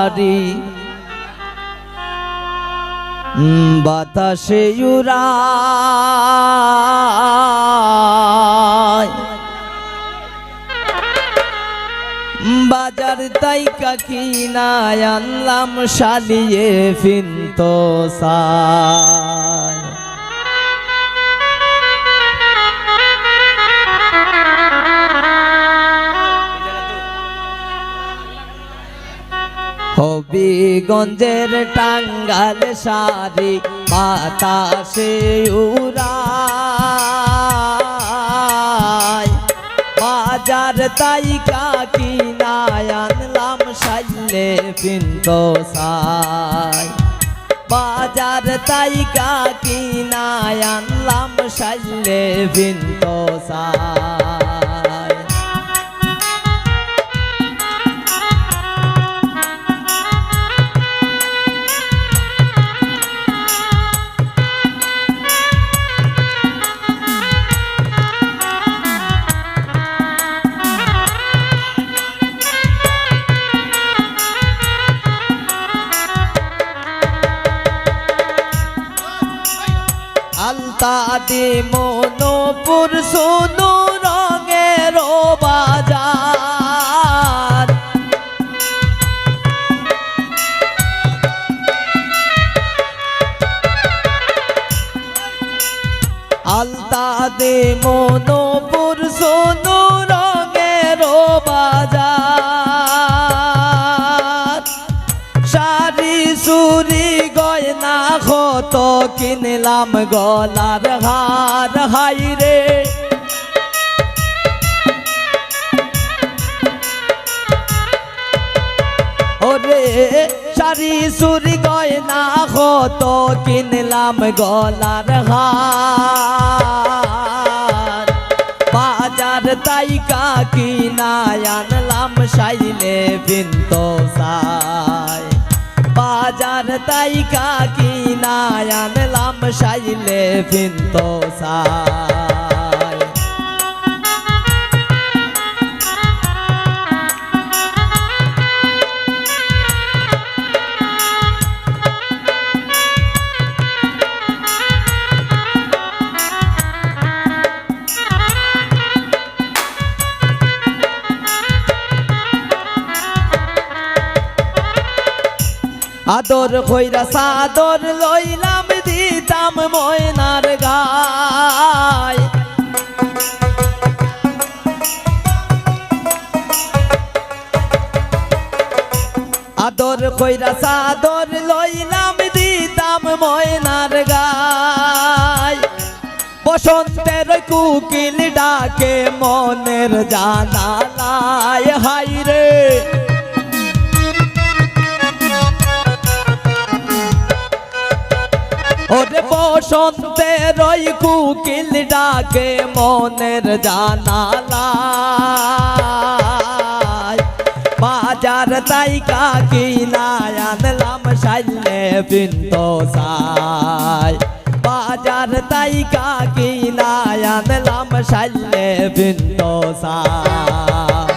শাড়ি বাতাসে উড়ায় বাজার তাইকা কিনায় আনলাম শালিয়ে ফিনতো সায় হবিগঞ্জের টাঙ্গাল শাড়ি বাতাসে উড়ায় বাজার তাইকা কিনায় আনলাম শাইলে ফিনতো সায় বাজার তাইকা কিনায় আনলাম শাইলে ফিনতো সায় আলতা দি মনোপুর সোনু রঙের বাজার আলতা দি মনোপুর সোনু রঙের বাজার শাড়ি চুরি গয়না কত কিনলাম গলার হার হাইরে ওরে শাড়ি চুরি গয়না কত কিনলাম গলার হার বাজার তাইকা কিনায় আনলাম শাইলে ফিনতো সায় বাজার তাইকা কিনায় আনলাম শাইলে ফিনতো সায় আদর কইরা সাদর লইলাম দিতাম ময়নার গায় আদর কইরা সাদর লইলাম দিতাম ময়নার গায় বসন্তের কুকিল ডাকে মনের জানালায় হাইরে ওরে বসন্তের ওই কুকিল ডাকে মনের জানালায় বাজার তাইকা কিনায় আনলাম শাইলে ফিনতো সায় বাজার তাইকা কিনায় আনলাম শাইলে ফিনতো সায়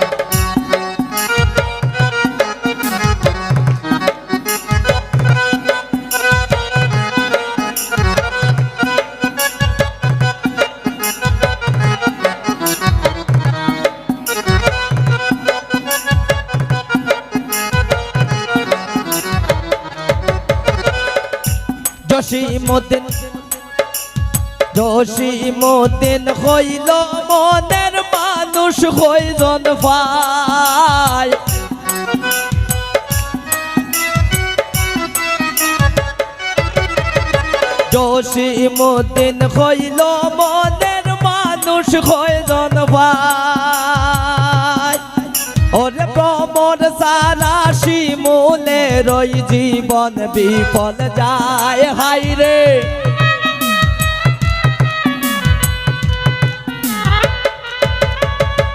জসিমুদ্দিন হইল মনের মানুষ কয়জন পায় জসিমুদ্দিন হইল মনের মানুষ কয়জন পায় ওরে প্রমোদ সারা শিমুলের ওই জীবন বিফল যায় হাইরে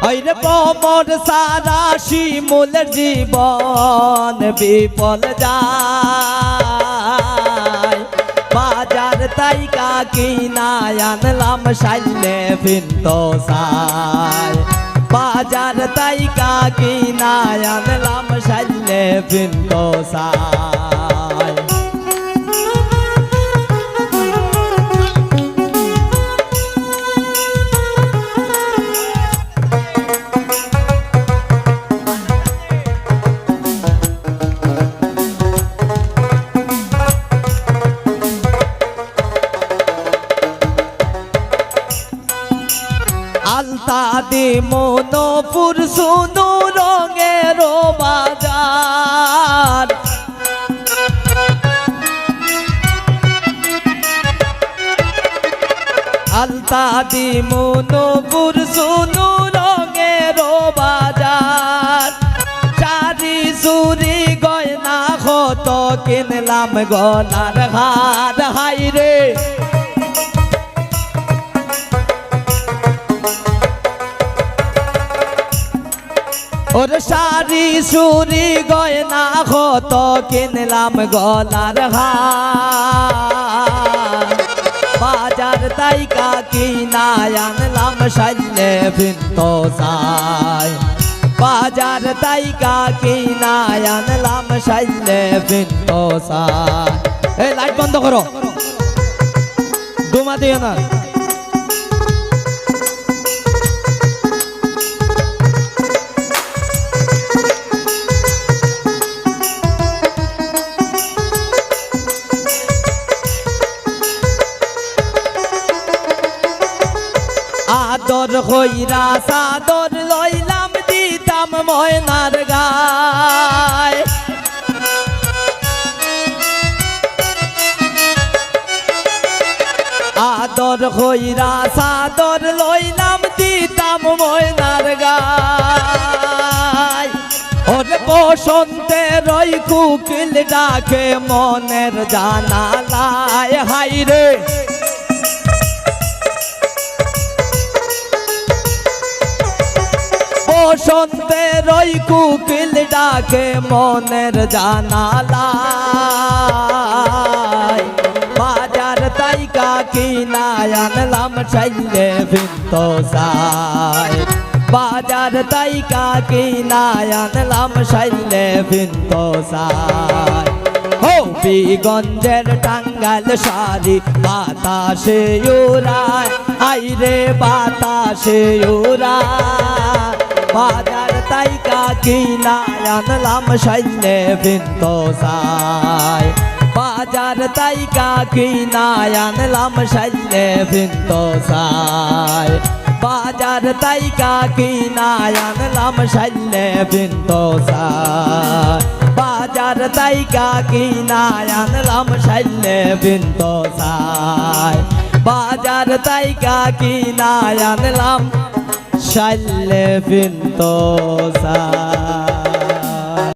ওরে প্রমোদ সারা শিমুলের জীবন বিফল যায় বাজার তাইকা কিনায় আনলাম শাইলে ফিনতো সায় বাজার তাইকা কিনা আনলাম সাইলে বিন্দু সাই আলতা দি মনোপুর সুনু রঙের বাজার আলতা দি মনোপুর সুনু রঙের বাজার চারি চুরি গয়না কত কিনলাম গলার হার হাইরে ওর শাড়ি চুরি গয়না কত কিনলাম গলার হার বাজার তাইকা কিনা আনলাম সাইলে বিন্দু সাই বাজার তাইকা কিনা আনলাম সাইলে বিন্দু সাই এই লাইট বন্ধ করো দুমা দিও না আদর হইরা সাদর লইলাম দিতাম ময়নার গায় আদর হইরা সাদর লইলাম দিতাম ময়নার গায় ওরে বসন্তে রই কুকিল ডাকে মনের জানালায় হাইরে বসন্তে রই কুকিল ডাকে মনের জানালায় বাজার তাইকা কিনা আনলাম সাইলে বিন্দু সাই বাজার তাইকা কিনা আনলাম সাইলে বিন্দু সাই হবিগঞ্জের টাঙ্গাইল শাড়ি বাতাসে উড়ায় আইরে বাতাসে উড়ায় বাজার তাইকা কিনা আনলাম সাইলে বিন্দু সাই বাজার তাইকা কিনা আনলাম সাইলে বিন্দু সাই বাজার তাইকা কিনা আনলাম সাইলে বিন্দু সাই বাজার তাইকা কিনা আনলাম সাইলে বিন্দু সাই বাজার তাইকা কিনা আনলাম সাইলে বিন্দু সাই